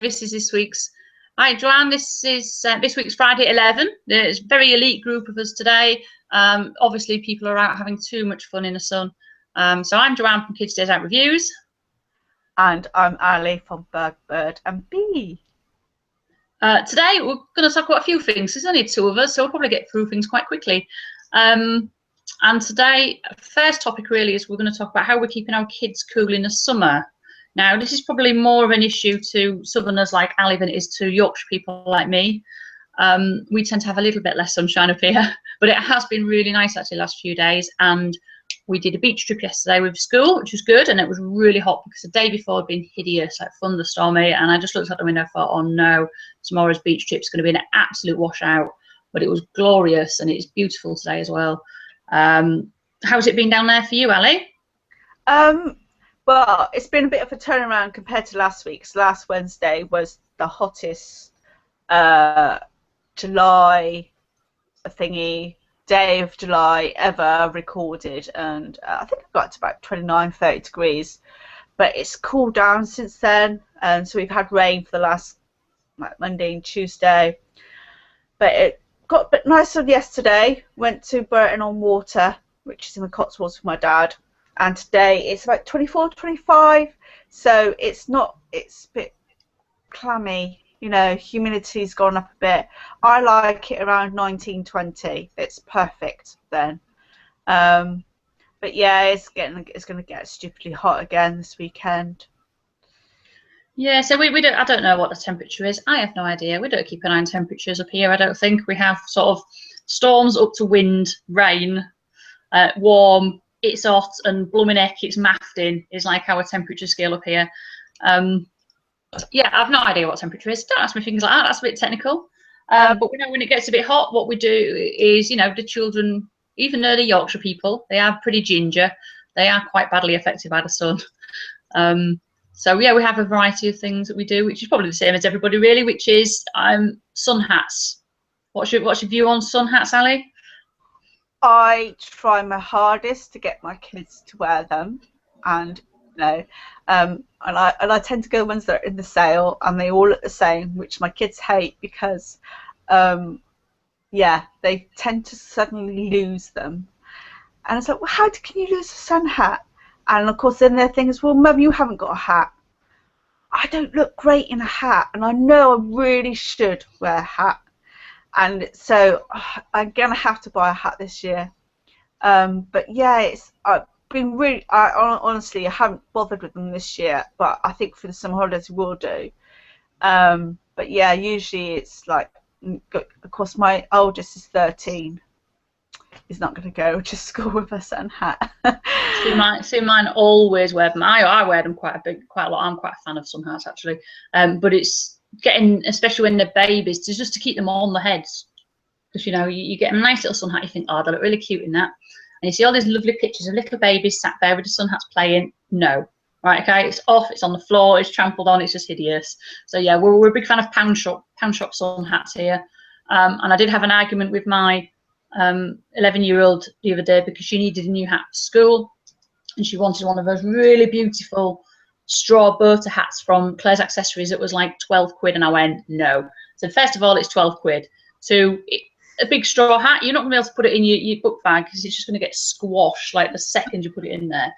This is this week's. Hi, Joanne. This is this week's Friday at 11. There's a very elite group of us today. Obviously, people are out having too much fun in the sun. So I'm Joanne from Kids Days Out Reviews. And I'm Aly from Bird and Bee. Today we're going to talk about a few things. There's only two of us, so we'll probably get through things quite quickly. And today, first topic really is we're going to talk about how we're keeping our kids cool in the summer. Now, this is probably more of an issue to Southerners like Aly than it is to Yorkshire people like me. We tend to have a little bit less sunshine up here, but it has been really nice actually the last few days. And we did a beach trip yesterday with school, which was good, and it was really hot because the day before had been hideous, like thunderstormy, and I just looked out the window and thought, oh no, tomorrow's beach trip's going to be an absolute washout. But it was glorious, and it's beautiful today as well. How's it been down there for you, Aly? Well, it's been a bit of a turnaround compared to last week. So last Wednesday was the hottest July day of July ever recorded, and I think it got to about 29-30 degrees, but it's cooled down since then, and so we've had rain for the last Monday and Tuesday, but it got a bit nicer yesterday. Went to Burton on Water, which is in the Cotswolds with my dad, and today it's about 24, 25, so it's a bit clammy. You know, humidity's gone up a bit. I like it around 19, 20. It's perfect then. But yeah, it's going to get stupidly hot again this weekend. Yeah, so we don't. I don't know what the temperature is. I have no idea. We don't keep an eye on temperatures up here. I don't think we have sort of storms up to wind, rain, warm. It's hot, and blooming heck, it's mafting is like our temperature scale up here. Yeah, I've no idea what temperature is. Don't ask me things like that. That's a bit technical. But we know when it gets a bit hot, what we do is, you know, the children, even though they're Yorkshire people, they are pretty ginger. They are quite badly affected by the sun. So yeah, we have a variety of things that we do, which is probably the same as everybody really, which is sun hats. What's your view on sun hats, Aly? I try my hardest to get my kids to wear them, and and I tend to go the ones that are in the sale, and they all look the same, which my kids hate because yeah, they tend to suddenly lose them. And it's like, well, how can you lose a sun hat? And of course then their thing is, well, Mum, you haven't got a hat. I don't look great in a hat, and I know I really should wear a hat, and so I'm gonna have to buy a hat this year. But yeah, been really, honestly, I haven't bothered with them this year, but I think for the summer holidays we will do. But yeah, usually it's like, of course, my oldest is 13. He's not going to go to school with a sun hat. see mine always wear them. I wear them quite a lot. I'm quite a fan of sun hats actually. But it's getting, especially when they're babies, just to keep them on the heads, because you know you get a nice little sun hat. You think, oh, they look really cute in that. And you see all these lovely pictures of little babies sat there with the sun hats playing. No. Right, okay, it's off, it's on the floor, it's trampled on, it's just hideous. So yeah, we're a big fan of pound shop sun hats here. And I did have an argument with my 11-year-old the other day because she needed a new hat for school, and she wanted one of those really beautiful straw Bertha hats from Claire's Accessories. It was like 12 quid, and I went, no. So first of all, it's 12 quid. So a big straw hat, you're not going to be able to put it in your book bag because it's just going to get squashed like the second you put it in there.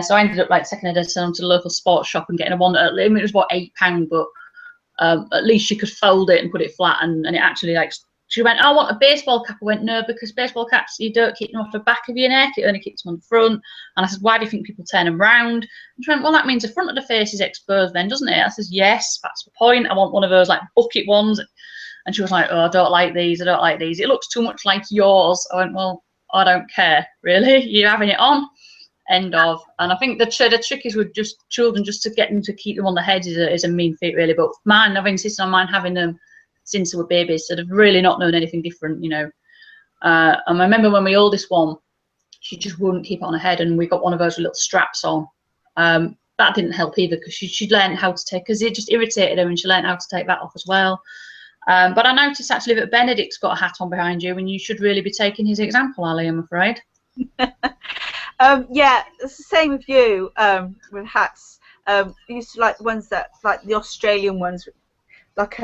So I ended up like taking her down to the local sports shop and getting a one. I mean, it was about £8, but at least she could fold it and put it flat, and it actually like. She went, oh, I want a baseball cap. I went, no, because baseball caps, you don't keep them off the back of your neck. It only keeps them on the front. And I said, why do you think people turn them round? And she went, well, that means the front of the face is exposed then, doesn't it? I said, yes, that's the point. I want one of those like bucket ones. And she was like, oh, I don't like these. I don't like these. It looks too much like yours. I went, well, I don't care, really. You're having it on. End of. And I think the trick is with just children, just to get them to keep them on the head is a mean feat, really. But mine, I've insisted on mine having them since they were babies, so they've really not known anything different, you know. And I remember when my oldest one, she just wouldn't keep it on her head, and we got one of those with little straps on. That didn't help either because she'd learned how to take, because it just irritated her, and she learned how to take that off as well. But I noticed actually that Benedict's got a hat on behind you, and you should really be taking his example, Aly, I'm afraid. Yeah, it's the same with you with hats. I used to like the ones that, like the Australian ones, like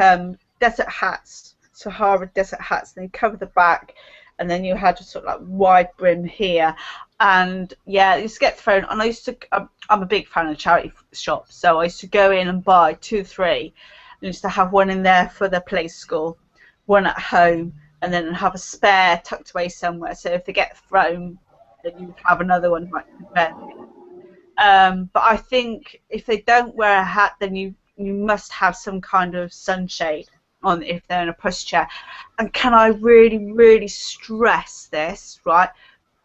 desert hats, Sahara desert hats. And they cover the back, and then you had a sort of like wide brim here. And yeah, you used to get thrown. And I used to, I'm a big fan of charity shops, so I used to go in and buy 2, 3. I used to have one in there for the play school, one at home, and then have a spare tucked away somewhere. So if they get thrown, then you have another one right in bed. But I think if they don't wear a hat, then you must have some kind of sunshade on if they're in a pushchair. And can I really, really stress this, right?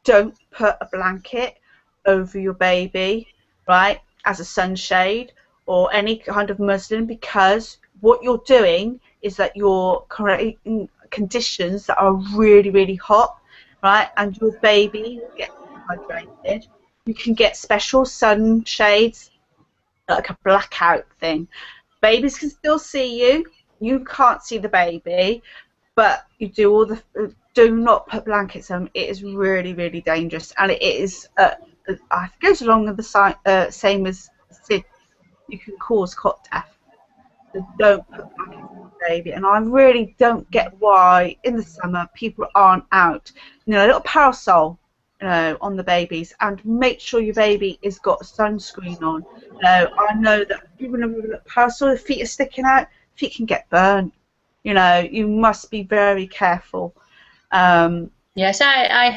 Don't put a blanket over your baby, right, as a sunshade or any kind of muslin, because what you're doing is that you're creating conditions that are really, really hot, right, and your baby will get dehydrated. You can get special sunshades, like a blackout thing. Babies can still see you. You can't see the baby, but you do all the. Do not put blankets on. It is really, really dangerous, and it is. It goes along with the same as SID. You can cause cot death. So don't put blankets on the baby. And I really don't get why in the summer people aren't out. You know, a little parasol, you know, on the babies, and make sure your baby has got sunscreen on. You know, I know that even with a little parasol, the feet are sticking out. Feet can get burned. You know, you must be very careful. Yes, I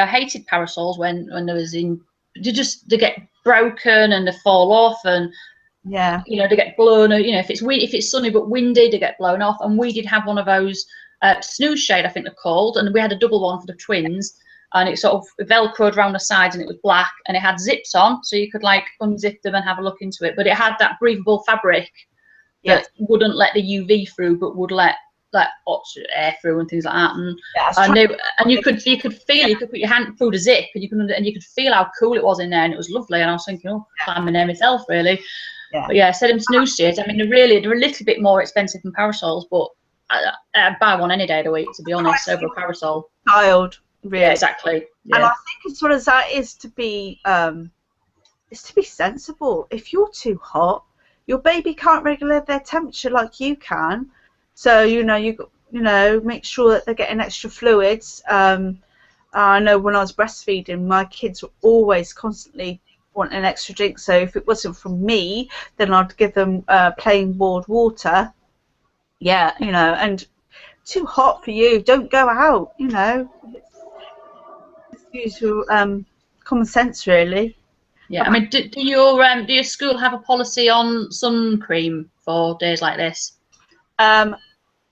hated parasols when there was they get broken and they fall off, and yeah, you know, they get blown. You know, if it's sunny but windy, they get blown off. And we did have one of those snooze shade, I think they're called, and we had a double one for the twins, and it sort of velcroed around the sides, and it was black, and it had zips on, so you could like unzip them and have a look into it. But it had that breathable fabric that wouldn't let the UV through, but would let air through and things like that. And you could feel, you could put your hand through the zip, and you could feel how cool it was in there, and it was lovely. And I was thinking, oh, climbing there myself, really. Yeah. But yeah, I said them snooze shades. I mean, they're a little bit more expensive than parasols, but I'd buy one any day of the week, to be honest, over a parasol. Child, really. Yeah, exactly. Yeah. And I think as well as that is to be sensible. If you're too hot, your baby can't regulate their temperature like you can. So you know, make sure that they're getting extra fluids. I know when I was breastfeeding, my kids were always constantly wanting an extra drink. So if it wasn't from me, then I'd give them plain boiled water. Yeah, you know, and too hot for you, don't go out. You know, just use your common sense, really. Yeah, I mean, do your school have a policy on sun cream for days like this?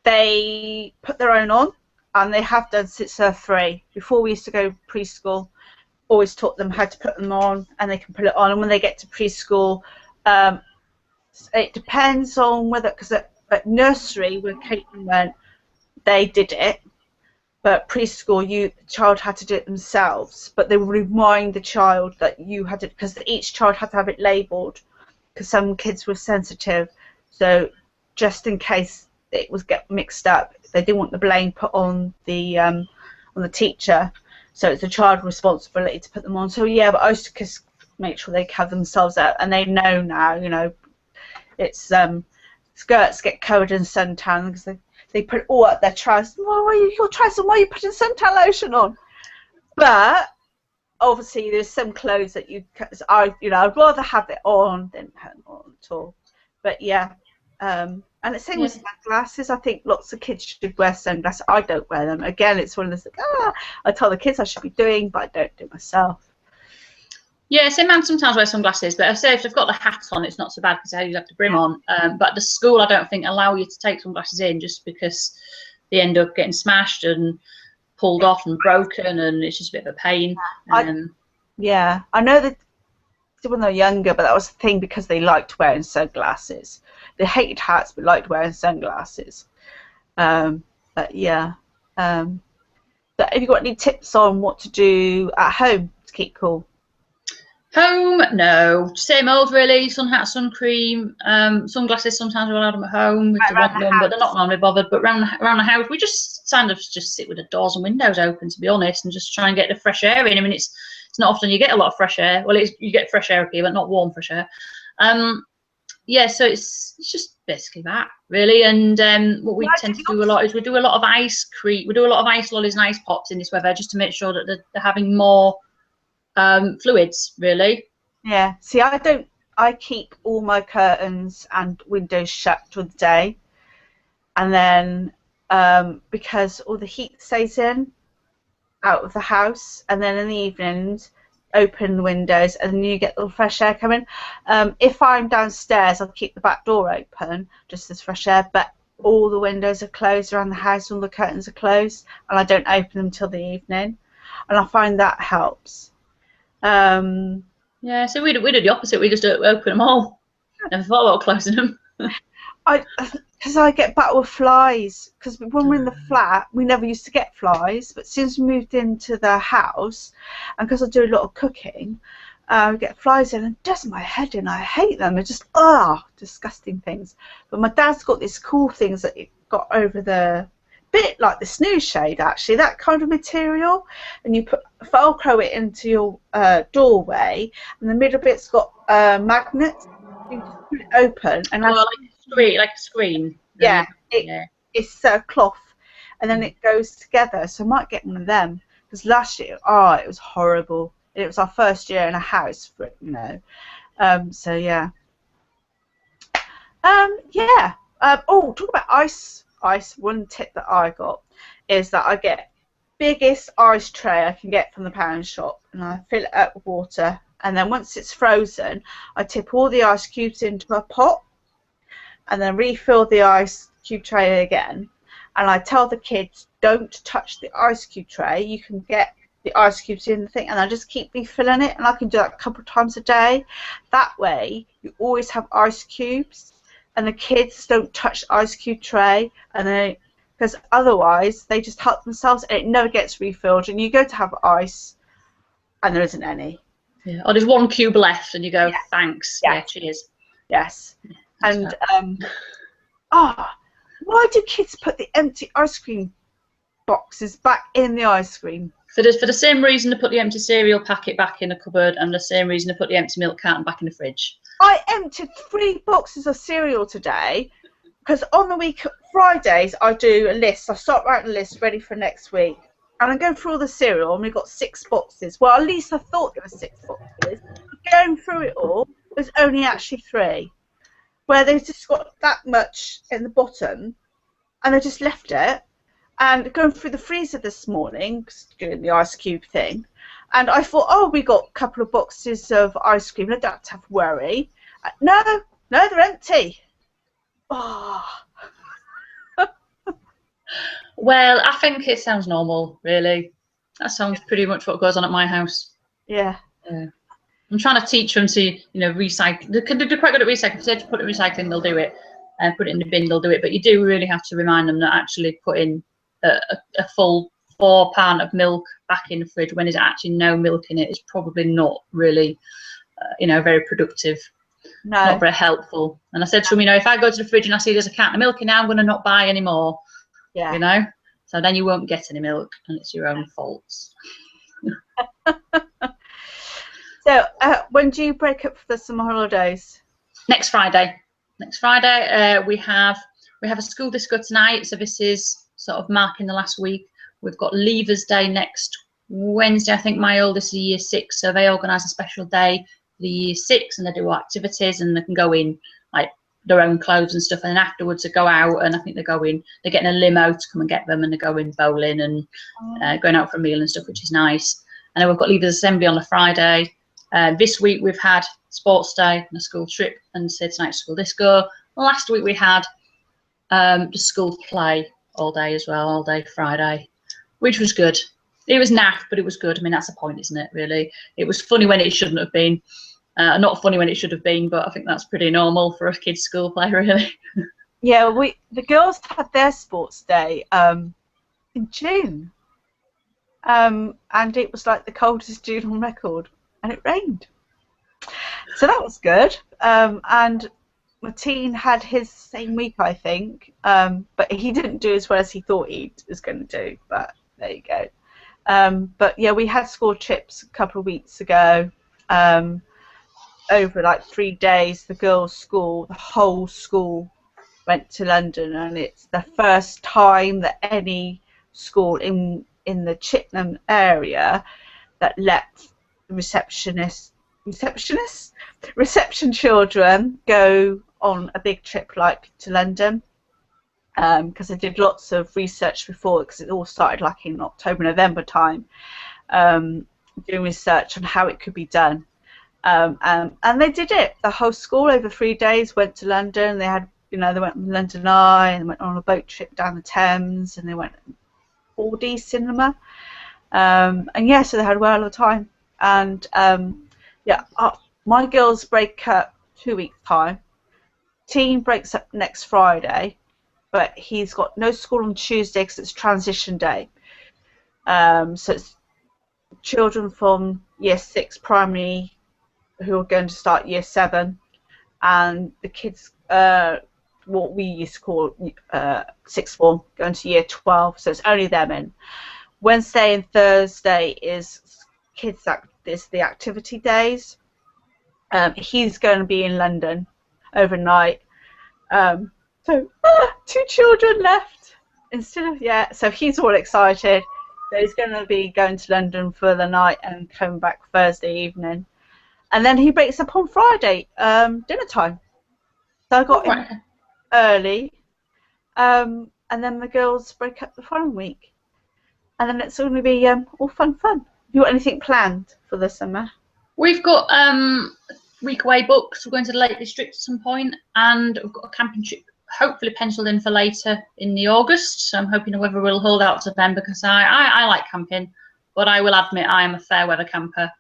They put their own on, and they have done since they're 3. Before we used to go preschool, always taught them how to put them on, and they can put it on. And when they get to preschool, it depends on whether, because at nursery, when Caitlin went, they did it, but preschool, the child had to do it themselves. But they would remind the child that you had to, because each child had to have it labelled, because some kids were sensitive. So just in case it was get mixed up, they didn't want the blame put on the teacher. So it's the child's responsibility to put them on. So yeah, but I used to just make sure they cover themselves up, and they know now. You know, it's skirts get covered in suntan because they put all up their trousers. Why are you putting suntan lotion on? But obviously, there's some clothes that I'd rather have it on than have it on at all. But yeah, and the same with sunglasses. I think lots of kids should wear sunglasses. I don't wear them. Again, it's one of those I tell the kids I should be doing, but I don't do it myself. Yeah, same man sometimes wear sunglasses, but I say if they've got the hat on, it's not so bad because you have the brim on. But the school, I don't think, allow you to take sunglasses in just because they end up getting smashed and pulled off and broken, and it's just a bit of a pain. Yeah, I know that when they were younger, but that was the thing because they liked wearing sunglasses. They hated hats, but liked wearing sunglasses. But yeah. So have you got any tips on what to do at home to keep cool? Home, no. Same old, really. Sun hat, sun cream, sunglasses. Sometimes we'll have them at home if they want them, but they're not normally bothered. But around the house, we just kind of just sit with the doors and windows open, to be honest, and just try and get the fresh air in. I mean, it's not often you get a lot of fresh air. Well, you get fresh air up here, but not warm fresh air. Yeah, so it's just basically that really, and what we tend to do a lot is we do a lot of ice lollies and ice pops in this weather, just to make sure that they're having more fluids really. Yeah, see, I keep all my curtains and windows shut for the day, and then because all the heat stays in out of the house, and then in the evenings open the windows and then you get the fresh air coming. If I'm downstairs, I'll keep the back door open just as fresh air, but all the windows are closed around the house, all the curtains are closed, and I don't open them till the evening, and I find that helps. Yeah, so we do the opposite. We just open them all. Never thought about closing them. Because I get battle with flies. Because when we're in the flat, we never used to get flies, but since we moved into the house, and because I do a lot of cooking, I get flies in and it does my head in. I hate them. They're just disgusting things. But my dad's got these cool things that he got over the bit like the snooze shade, actually, that kind of material, and you put Velcro it into your doorway, and the middle bit's got magnets. You just put it open, and like a screen. Yeah, it's a cloth, and then it goes together. So I might get one of them, because last year, it was horrible. It was our first year in a house, so yeah. Talk about ice. One tip that I got is that I get biggest ice tray I can get from the pound shop, and I fill it up with water, and then once it's frozen, I tip all the ice cubes into a pot, and then refill the ice cube tray again. And I tell the kids, don't touch the ice cube tray. You can get the ice cubes in the thing, and I just keep refilling it, and I can do that a couple of times a day. That way, you always have ice cubes, and the kids don't touch the ice cube tray, and because otherwise they just help themselves, and it never gets refilled. And you go to have ice, and there isn't any. Yeah. Or there's one cube left, and you go, thanks. Yeah, cheers. Yes. And why do kids put the empty ice cream boxes back in the ice cream? For the same reason to put the empty cereal packet back in the cupboard, and the same reason to put the empty milk carton back in the fridge. I emptied 3 boxes of cereal today, because on the Fridays I do a list. I start writing a list ready for next week, and I go through all the cereal, and we've got 6 boxes. Well, at least I thought there were 6 boxes. But going through it all, there's only actually 3. Where they've just got that much in the bottom, and they just left it. And going through the freezer this morning, doing the ice cube thing, and I thought, we got a couple of boxes of ice cream. I don't have to worry. No, they're empty. Oh. Well, I think it sounds normal, really. That sounds pretty much what goes on at my house. Yeah. I'm trying to teach them to, recycle. They're quite good at recycling. If they have to put it in recycling, they'll do it. And put it in the bin, they'll do it. But you do really have to remind them that actually putting a full 4 pound of milk back in the fridge when there's actually no milk in it is probably not really, very productive. No. Not very helpful. And I said to him, if I go to the fridge and I see there's a carton of milk in there, I'm going to not buy any more. Yeah. So then you won't get any milk, and it's your own faults. So when do you break up for the summer holidays? Next Friday. We have a school disco tonight, so this is sort of marking the last week. We've got Leavers Day next Wednesday. I think my oldest is year 6, so they organise a special day for the year 6, and they do activities, and they can go in like their own clothes and stuff, and then afterwards they go out, and I think they're getting a limo to come and get them, and they're going bowling and going out for a meal and stuff, which is nice. And then we've got Leavers Assembly on the Friday. This week we've had sports day and a school trip, and say tonight school disco. Last week we had the school play all day as well, all day Friday, which was good. It was naff, but it was good. I mean, that's the point, isn't it, really? It was funny when it shouldn't have been. Not funny when it should have been, but I think that's pretty normal for a kid's school play, really. Yeah, the girls had their sports day in June, and it was like the coldest June on record, and it rained. So that was good. And Martine had his same week, I think, but he didn't do as well as he thought he was going to do, but there you go. But yeah, we had school trips a couple of weeks ago. over like 3 days, the girls' school, the whole school went to London, and it's the first time that any school in the Chippenham area that let the reception children go on a big trip like to London, because I did lots of research before, because it all started like in October, November time, doing research on how it could be done. And they did it. The whole school over 3 days went to London. They had, they went on London Eye, and went on a boat trip down the Thames, and they went 4D cinema. And yeah, so they had well of time. And yeah, my girls break up 2 weeks time. Teen breaks up next Friday, but he's got no school on Tuesday because it's transition day. So it's children from year 6 primary who are going to start year 7, and the kids, what we used to call sixth form, going to year 12. So it's only them in. Wednesday and Thursday is the activity days. He's going to be in London overnight. So 2 children left instead of so he's all excited. So he's going to be going to London for the night and coming back Thursday evening. And then he breaks up on Friday, dinner time. So I got him early. And then the girls break up the following week. And then it's going to be all fun. Have you got anything planned for the summer? We've got week away books. We're going to the Lake District at some point, and we've got a camping trip hopefully penciled in for later in the August. So I'm hoping the weather will hold out to then, because I like camping, but I will admit I am a fair weather camper.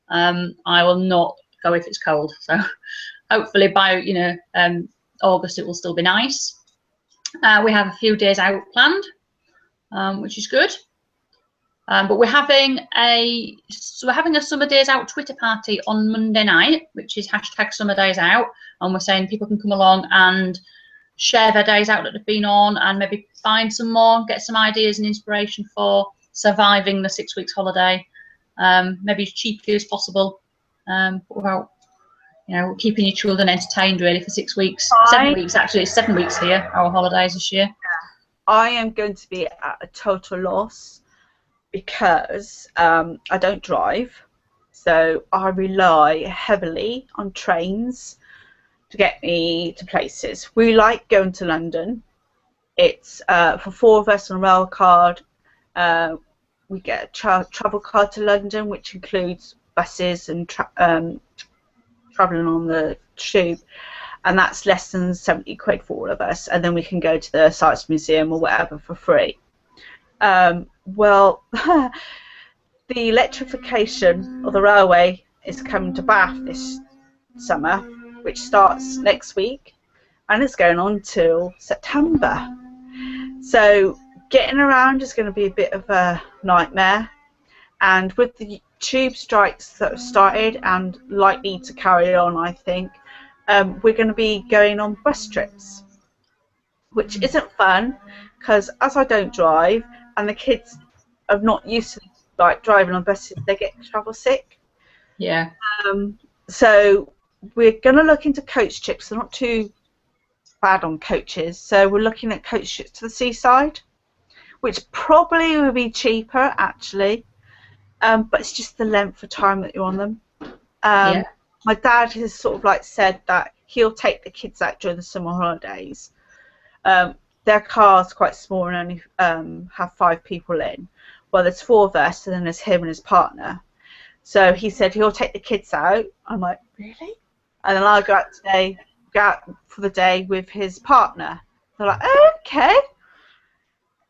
I will not go if it's cold. So hopefully by August it will still be nice. We have a few days out planned, which is good. But we're having a Summer Days Out Twitter party on Monday night, which is #SummerDaysOut, and we're saying people can come along and share their days out that they've been on, and maybe find some more, get some ideas and inspiration for surviving the 6 weeks holiday, maybe as cheaply as possible, but without keeping your children entertained really for 6 weeks. 7 weeks actually. It's 7 weeks here, our holidays this year. I am going to be at a total loss, because I don't drive, so I rely heavily on trains to get me to places. We like going to London. It's for 4 of us on a rail card. We get a travel card to London, which includes buses and travelling on the tube, and that's less than 70 quid for all of us, and then we can go to the Science Museum or whatever for free. Well, the electrification of the railway is coming to Bath this summer, which starts next week, and it's going on till September. So getting around is going to be a bit of a nightmare, and with the tube strikes that have started and likely to carry on, I think, we're going to be going on bus trips, which isn't fun, because as I don't drive and the kids are not used to driving on buses, they get travel sick. Yeah. So we're going to look into coach trips. They're not too bad on coaches, so we're looking at coach trips to the seaside, which probably will be cheaper actually, but it's just the length of time that you're on them. My dad has sort of said that he'll take the kids out during the summer holidays. Their car's quite small and only have 5 people in. Well, there's 4 of us, and then there's him and his partner. So he said he'll take the kids out. I'm like, really? And then I'll go out for the day with his partner. They're like, okay,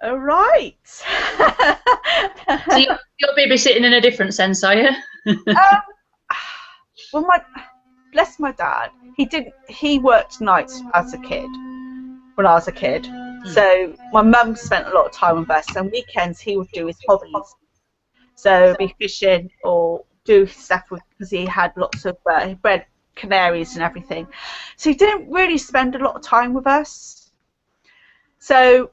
all right. So you're babysitting in a different sense, are you? Well, bless my dad. He worked nights as a kid. When I was a kid, so my mum spent a lot of time with us, and weekends he would do his hobbies, so be fishing or do stuff because he had lots of he bred canaries and everything, so he didn't really spend a lot of time with us. So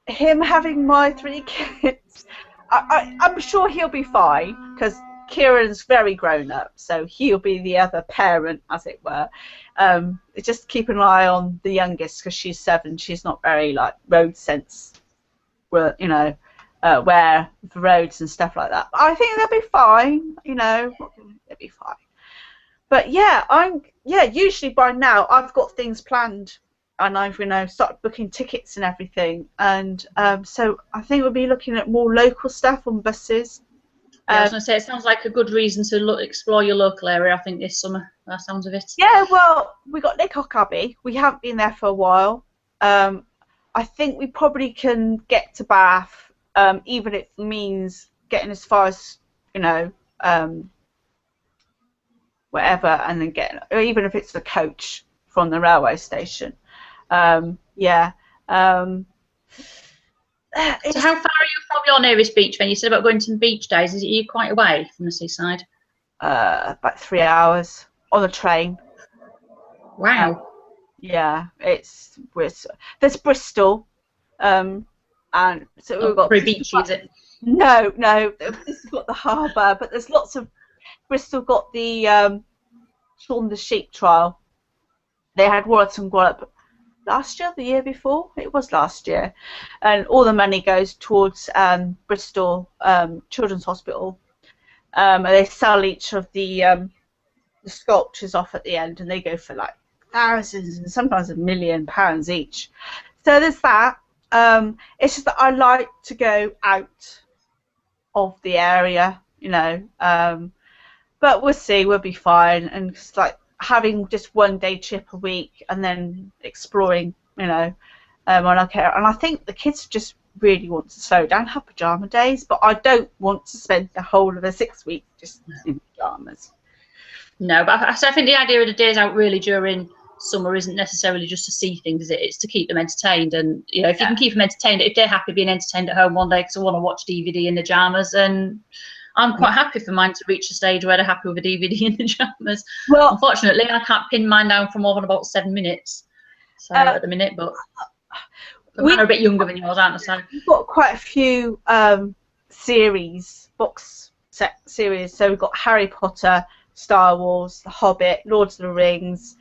him having my 3 kids, I'm sure he'll be fine, because Kieran's very grown up, so he'll be the other parent, as it were. Just keep an eye on the youngest because she's 7. She's not very like road sense, where the roads and stuff like that. But I think they'll be fine. They'll be fine. But yeah, usually by now I've got things planned, and I've started booking tickets and everything, and so I think we'll be looking at more local stuff on buses. Yeah, I was going to say, it sounds like a good reason to explore your local area, I think, this summer, by the sounds of it. Yeah, well, we got Laycock Abbey. We haven't been there for a while. I think we probably can get to Bath, even if it means getting as far as, wherever, and then or even if it's the coach from the railway station. Yeah. So how far are you from your nearest beach? When you said about going to beach days, are you quite away from the seaside? About 3 hours on the train. Wow. Yeah, there's Bristol, and so we've got very beachy, is it? No, this has got the harbour, but there's lots of Bristol got the Shaun the Sheep trial. They had Warrington Wallop last year, the year before. It was last year, and all the money goes towards Bristol Children's Hospital. And they sell each of the sculptures off at the end, and they go for like thousands and sometimes £1 million each. So there's that. It's just that I like to go out of the area, but we'll see. We'll be fine, and it's like having just 1 day trip a week and then exploring, when I care. And I think the kids just really want to slow down, have pajama days, but I don't want to spend the whole of a 6 week just in pajamas. No, but I think the idea of the days out really during summer isn't necessarily just to see things, is it? It's to keep them entertained, and if you can keep them entertained, if they're happy being entertained at home one day because I want to watch DVD in the pajamas, and I'm quite happy for mine to reach a stage where they're happy with a DVD in the pajamas. Well, unfortunately, I can't pin mine down for more than about 7 minutes. So at the minute, but they're a bit younger than yours, aren't they? So we've got quite a few box set series. So we've got Harry Potter, Star Wars, The Hobbit, Lord of the Rings,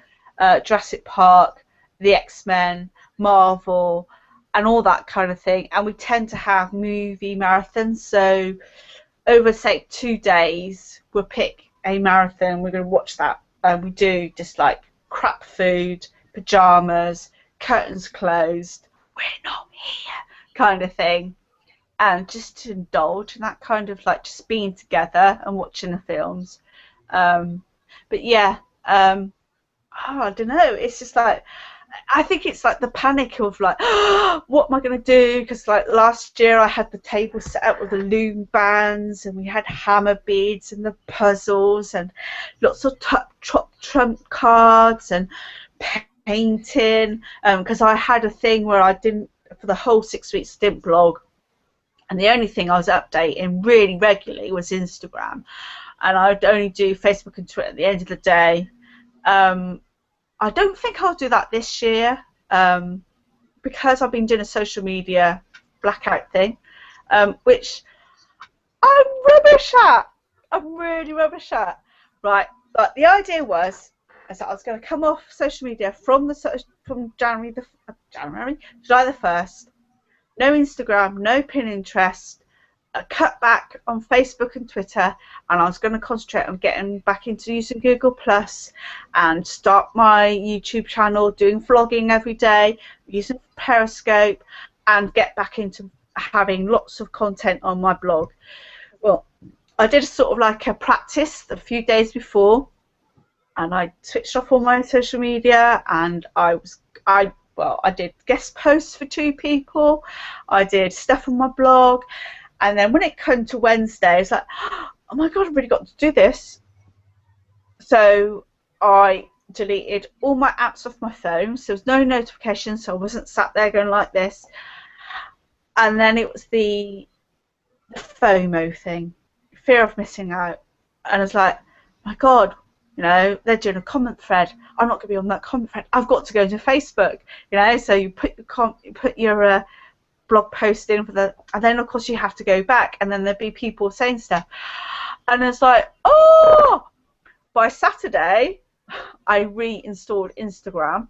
Jurassic Park, the X-Men, Marvel, and all that kind of thing. And we tend to have movie marathons. So over, say, 2 days, we'll pick a marathon. We're going to watch that. And we do just like crap food, pajamas, curtains closed, we're not here kind of thing. And just to indulge in that kind of like just being together and watching the films. But yeah, I don't know. It's just like, I think it's like the panic of like, oh, what am I going to do? Because like last year I had the table set up with the loom bands, and we had hammer beads and the puzzles and lots of trump cards and painting. Because I had a thing where I didn't, for the whole 6 weeks, didn't blog. And the only thing I was updating really regularly was Instagram. And I'd only do Facebook and Twitter at the end of the day. I don't think I'll do that this year because I've been doing a social media blackout thing, which I'm rubbish at. I'm really rubbish at. Right, but the idea was that I was going to come off social media from July the 1st. No Instagram, no Pinterest, a cut back on Facebook and Twitter, and I was going to concentrate on getting back into using Google Plus and start my YouTube channel, doing vlogging every day, using Periscope, and get back into having lots of content on my blog. Well, I did sort of like a practice a few days before, and I switched off all my social media, and I did guest posts for 2 people, I did stuff on my blog. And then when it came to Wednesday, it's like, oh my God, I've really got to do this. So I deleted all my apps off my phone. So there was no notifications, so I wasn't sat there going like this. And then it was the FOMO thing, fear of missing out. And I was like, my God, they're doing a comment thread. I'm not going to be on that comment thread. I've got to go to Facebook. So you put your blog post in and then of course you have to go back, and then there'd be people saying stuff. And it's like, oh, by Saturday, I reinstalled Instagram.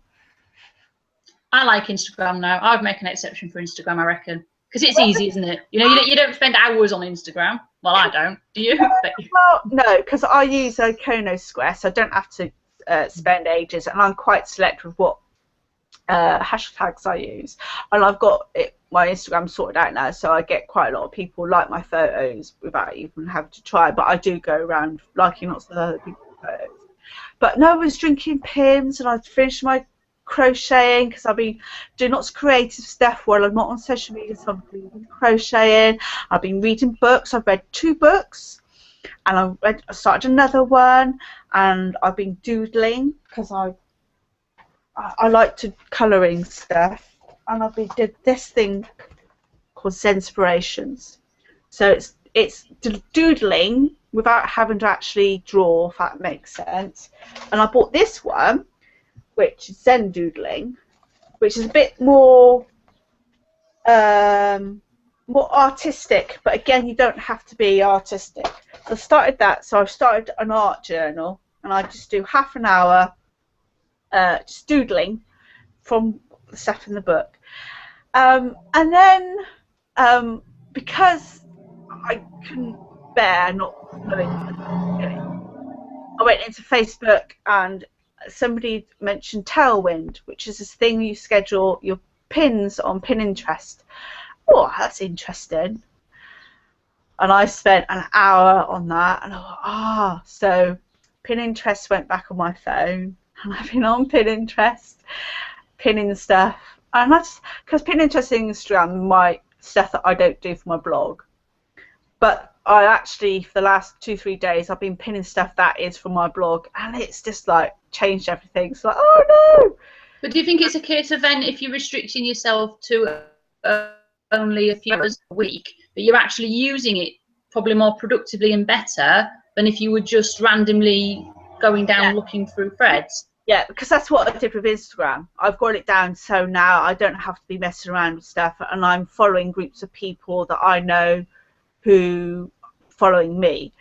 I like Instagram now. I'd make an exception for Instagram, I reckon, because it's easy, isn't it? You know, you don't spend hours on Instagram. Well, I don't. Do you? Well, no, because I use a Kono Square, so I don't have to spend ages, and I'm quite select with what hashtags I use, and I've got my Instagram sorted out now, so I get quite a lot of people like my photos without even having to try. But I do go around liking lots of other people's photos. But no one's drinking Pimm's, and I've finished my crocheting because I've been doing lots of creative stuff while I'm not on social media, so I've been crocheting. I've been reading books. I've read 2 books, and I started another one, and I've been doodling because I like to colouring stuff, and did this thing called Zenspirations. So it's doodling without having to actually draw, if that makes sense. And I bought this one, which is Zen Doodling, which is a bit more more artistic, but again, you don't have to be artistic. So I started that. So I've started an art journal, and I just do half an hour just doodling from the stuff in the book. And then because I couldn't bear not knowing what I was doing, I went into Facebook, and somebody mentioned Tailwind, which is this thing you schedule your pins on Pinterest. Oh, that's interesting. And I spent an hour on that, and I thought, so Pinterest went back on my phone, and I've been on Pinterest, pinning stuff. And that's because Pinterest and Instagram my stuff that I don't do for my blog. But I actually, for the last 2-3 days, I've been pinning stuff that is from my blog, and it's just like changed everything. It's like, oh no! But do you think it's a case of then, if you're restricting yourself to only a few hours a week, but you're actually using it probably more productively and better than if you were just randomly going down looking through threads? Yeah, because that's what I did with Instagram. I've got it down so now I don't have to be messing around with stuff, and I'm following groups of people that I know who following me.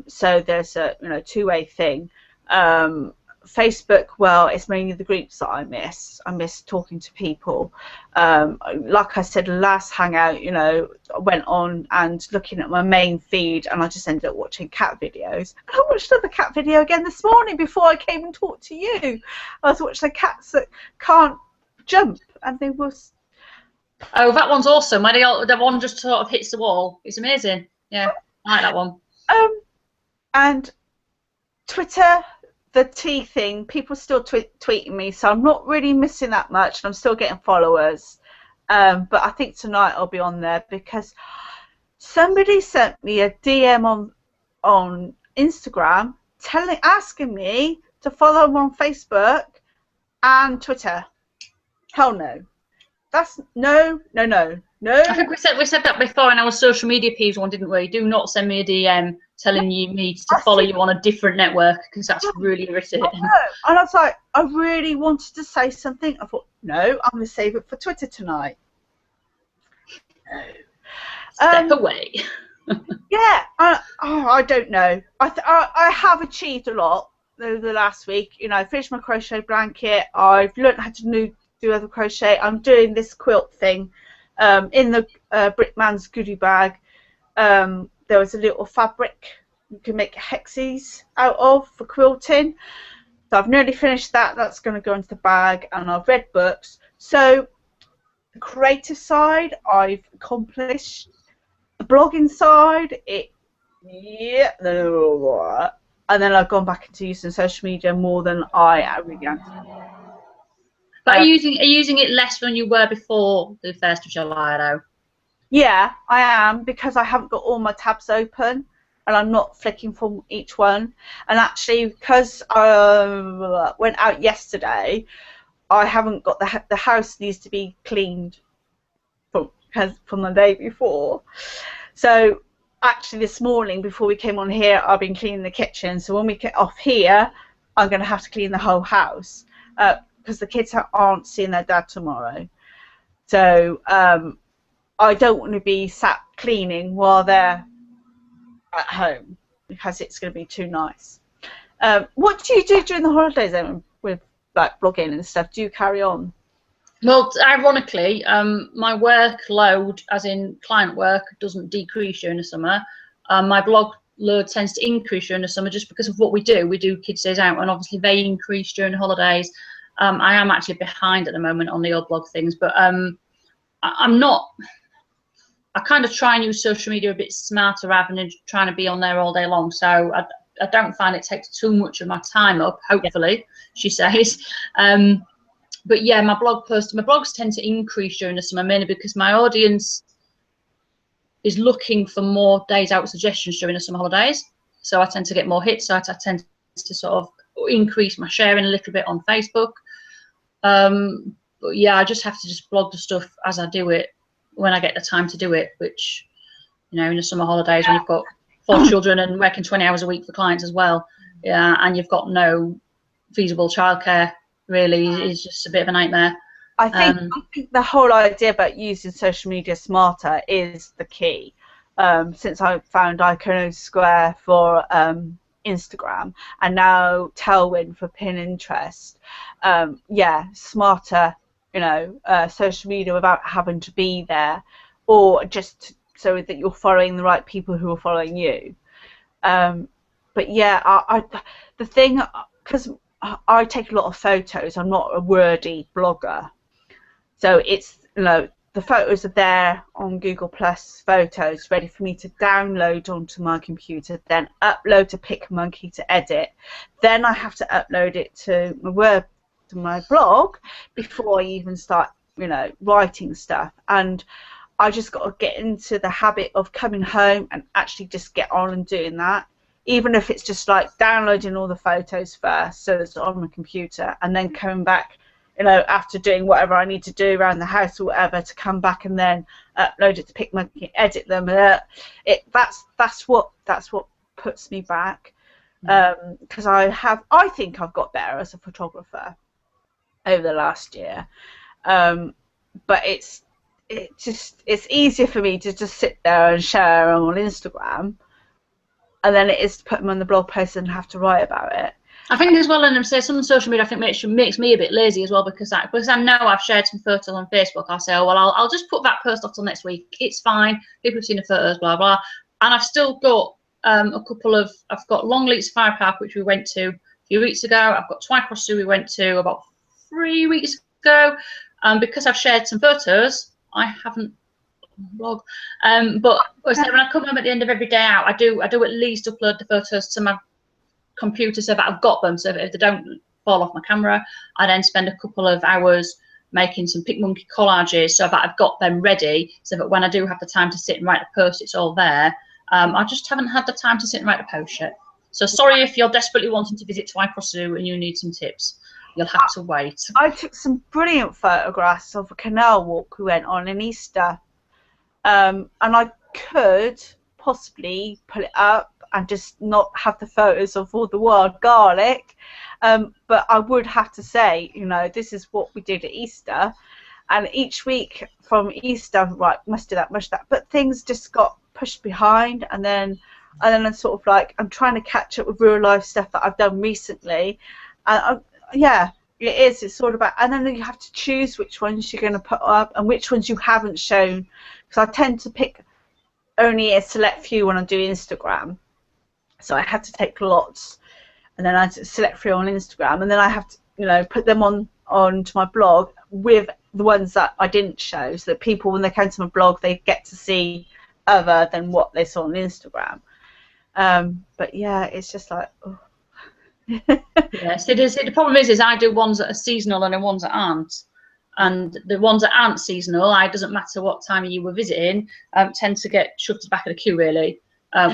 So there's a two-way thing. Facebook, well, it's mainly the groups that I miss. I miss talking to people. Like I said, last hangout, I went on and looking at my main feed, and I just ended up watching cat videos. And I watched another cat video again this morning before I came and talked to you. I was watching the cats that can't jump, and they was. Oh, that one's awesome. When the one just sort of hits the wall. It's amazing. Yeah, I like that one. And Twitter, the tea thing, people still tweeting me, so I'm not really missing that much, and I'm still getting followers. But I think tonight I'll be on there because somebody sent me a DM on Instagram asking me to follow them on Facebook and Twitter. Hell no. That's no. I think we said that before in our social media peeves one, didn't we? Do not send me a DM telling me to follow you on a different network, because that's really irritating. And I was like, I really wanted to say something. I thought, no, I'm going to save it for Twitter tonight. No. Step away. Yeah, I don't know. I have achieved a lot over the last week. I finished my crochet blanket. I've learned how to do other crochet. I'm doing this quilt thing in the Brickman's goodie bag. There was a little fabric you can make hexes out of for quilting. So I've nearly finished that. That's going to go into the bag, and I've read books. So the creative side I've accomplished. The blogging side, and then I've gone back into using social media more than I really am. But are you using it less than you were before the 1st of July, though? Yeah, I am, because I haven't got all my tabs open, and I'm not flicking from each one. And actually, because I went out yesterday, I haven't got the house needs to be cleaned from the day before. So actually this morning before we came on here, I've been cleaning the kitchen. So when we get off here, I'm going to have to clean the whole house because the kids aren't seeing their dad tomorrow. So I don't want to be sat cleaning while they're at home. because it's going to be too nice. What do you do during the holidays then with like blogging and stuff? Do you carry on? Well, ironically, my workload, as in client work, doesn't decrease during the summer. My blog load tends to increase during the summer just because of what we do. We do Kids Days Out, and obviously they increase during the holidays. I am actually behind at the moment on the old blog things, but I'm not. I kind of try and use social media a bit smarter rather than trying to be on there all day long. So I don't find it takes too much of my time up, hopefully, she says. But yeah, my blogs tend to increase during the summer, mainly because my audience is looking for more days out suggestions during the summer holidays. So I tend to get more hits. So I tend to sort of increase my sharing a little bit on Facebook. But yeah, I just have to just blog the stuff as I do it when I get the time to do it, which, you know, in the summer holidays when you've got 4 children and working 20 hours a week for clients as well, yeah, and you've got no feasible childcare, really, is just a bit of a nightmare. I think the whole idea about using social media smarter is the key. Since I found Icono Square for Instagram and now Tailwind for Pinterest, yeah, smarter, you know, social media without having to be there, or just so that you're following the right people who are following you. But yeah, the thing, because I take a lot of photos, I'm not a wordy blogger, so it's, you know, the photos are there on Google Plus Photos, ready for me to download onto my computer, then upload to PicMonkey to edit. Then I have to upload it to my blog before I even start, you know, writing stuff. And I just got to get into the habit of coming home and actually just get on and doing that, even if it's just like downloading all the photos first so it's on my computer, and then coming back, you know, after doing whatever I need to do around the house or whatever, to come back and then upload it to PicMonkey, edit them. That's what puts me back, because I think I've got better as a photographer over the last year, but it's easier for me to just sit there and share on Instagram, and then it is to put them on the blog post and have to write about it. I think as well, and say some social media, I think makes me a bit lazy as well, because I know I've shared some photos on Facebook. I'll say, oh well, I'll just put that post off till next week. It's fine. People have seen the photos, blah blah. And I've still got I've got Longleat Safari Park, which we went to a few weeks ago. I've got Twycross Zoo we went to about 3 weeks ago. Because I've shared some photos, I haven't blog. But when I come home at the end of every day out, I do at least upload the photos to my computer so that I've got them, so that if they don't fall off my camera, I then spend a couple of hours making some PicMonkey collages so that I've got them ready, so that when I do have the time to sit and write the post, it's all there. I just haven't had the time to sit and write the post yet. So sorry if you're desperately wanting to visit Twycross Zoo and you need some tips. You'll have to wait. I took some brilliant photographs of a canal walk we went on in Easter, and I could possibly pull it up and just not have the photos of all the wild garlic, but I would have to say, you know, this is what we did at Easter, and each week from Easter, right, must do that, but things just got pushed behind, and then I'm sort of like, I'm trying to catch up with real life stuff that I've done recently, and yeah, it is. It's sort of about, and then you have to choose which ones you're going to put up and which ones you haven't shown, because I tend to pick only a select few when I'm doing Instagram. So I had to take lots, and then I select few on Instagram, and then I have to, you know, put them onto my blog with the ones that I didn't show, so that people, when they come to my blog, they get to see other than what they saw on Instagram. But yeah, it's just like, oh. Yes, it is. The problem is I do ones that are seasonal and the ones that aren't. And the ones that aren't seasonal, it doesn't matter what time of year we're visiting, tend to get shoved to the back of the queue, really,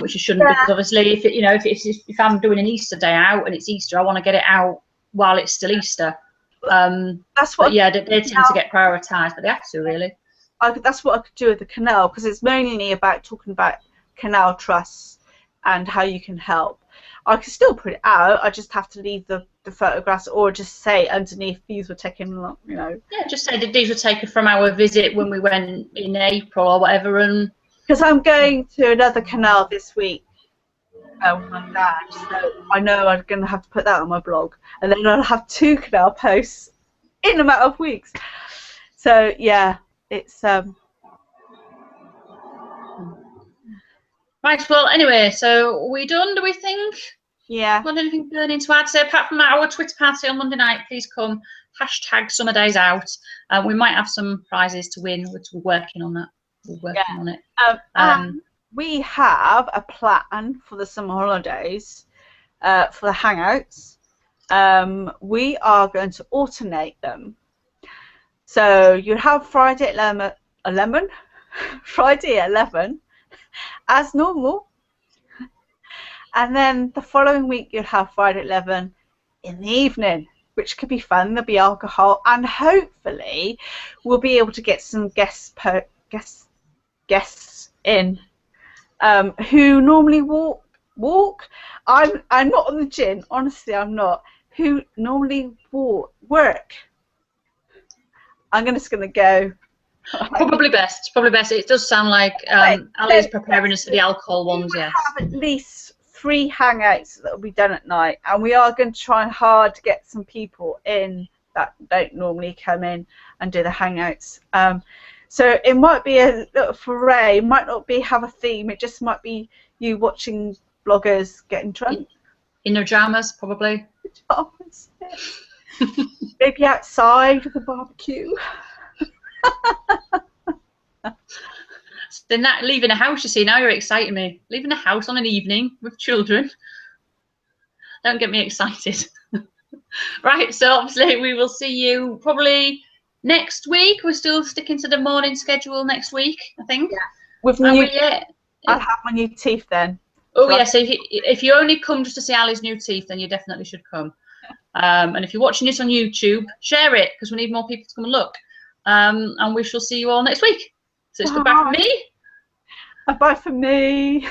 which it shouldn't, because obviously if I'm doing an Easter day out and it's Easter, I want to get it out while it's still Easter. That's what. But yeah, they tend to get prioritised, but they have to, really. That's what I could do with the canal, because it's mainly about talking about canal trusts and how you can help. I can still put it out. I just have to leave the photographs, or just say underneath, these were taken, you know. Yeah, just say that these were taken from our visit when we went in April or whatever. And because I'm going to another canal this week, with my dad. So I know I'm going to have to put that on my blog, and then I'll have 2 canal posts in a matter of weeks. So yeah, it's Right, well, anyway, so we done, do we think? yeah. Got anything burning to add? So apart from our Twitter party on Monday night, please come, hashtag summer days out. We might have some prizes to win, which we're working on that. We're working on it. And we have a plan for the summer holidays, for the hangouts. We are going to alternate them. So you have Friday at 11, Friday at 11, as normal. And then the following week you'll have Friday at 11 in the evening, which could be fun. There'll be alcohol, and hopefully we'll be able to get some guests in who normally walk. I'm not on the gin, honestly, I'm not. Who normally work. I'm just going to go. Probably best. It does sound like Ali's preparing us for the alcohol ones, yes. Have at least 3 hangouts that will be done at night, and we are going to try hard to get some people in that don't normally come in and do the hangouts. So it might be a little foray, it might not have a theme, it just might be you watching bloggers getting drunk. In their pajamas, probably. Pajamas. Maybe outside with a barbecue. Then that leaving a house, you see, now you're exciting me. Leaving a house on an evening with children. Don't get me excited. Right, so obviously we will see you probably next week. We're still sticking to the morning schedule next week, I think. Yeah. With new, I'll have my new teeth then. Oh yeah, so if you only come just to see Ali's new teeth, then you definitely should come. And if you're watching this on YouTube, share it, because we need more people to come and look. And we shall see you all next week. So it's goodbye from me. Bye from me.